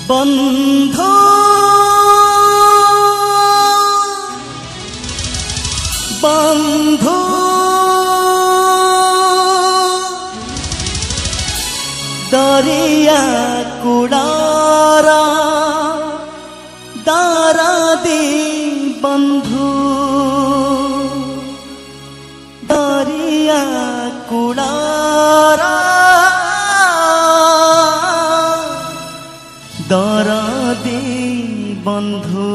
बंधु बंधु दरिया कुड़ारा दारा दे बंधु दरिया कुड़ारा दारा दे बंधु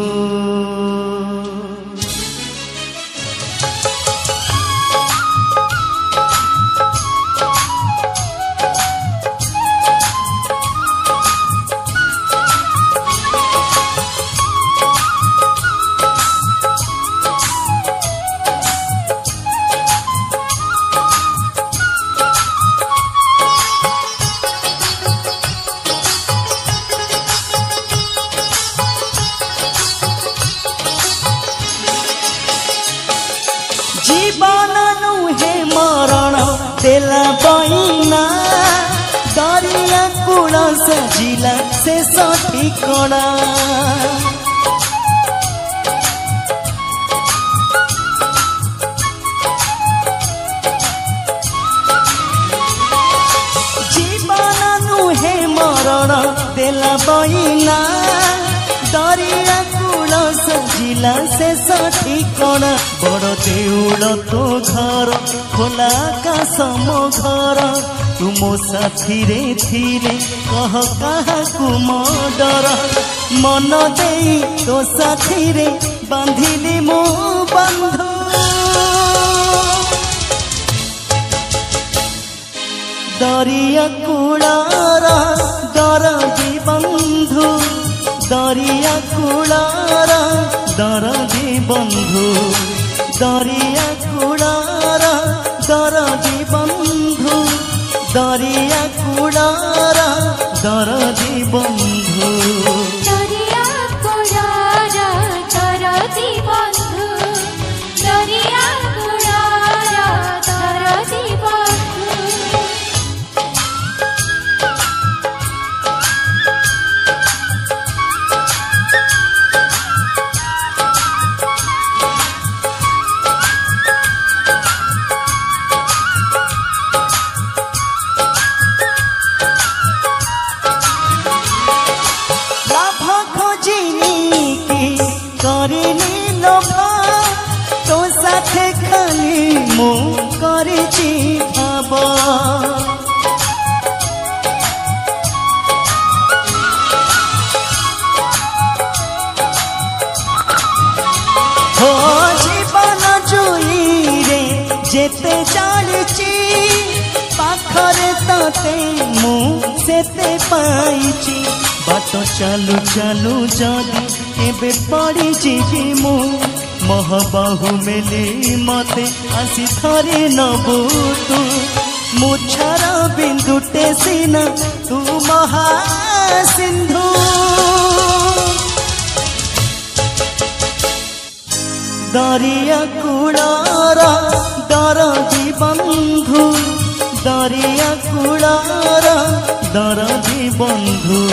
जीवन नुहे मरण देला बइना दरिया कूल सजिला से ठिकଣା जीवन नुहे मरण देला बइना दरिया कूल सजिला से ठिकଣା बड़ देउल तो घर खोला आकाश मो घर तुम साथी रे थिले कह काहाकू मो डर मन दे तो साथी रे बांधिली मो बंधु दरिया कूलार दरदी बंधु दरिया कूलार दरदी बंधु दरिया कूलार दरदी बंधु दरिया कूलार दरदी बंधु दरिया कूलार दरदी बंधु दरिया कूलार दरदी बंधु तो साथे खाली मु करिछि भाव हो जीवन जुई रे जेते जानिछि पाखरे तते मु सेते पाइछि बाट चालू चालू जदि एबे पड़ी जीवी मु मोह बाहु मेली मते आसी थरे नबु तू मुछार बिंदुटे सीना तू महासिंधु दरिया कूलार दरदी बंधु दरिया कूलार दरदी बंधु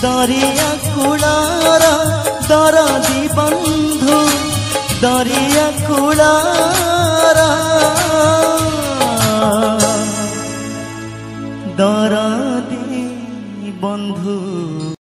दरिया कूलार दरदी बंधु दरिया कूलार दरदी बंधु।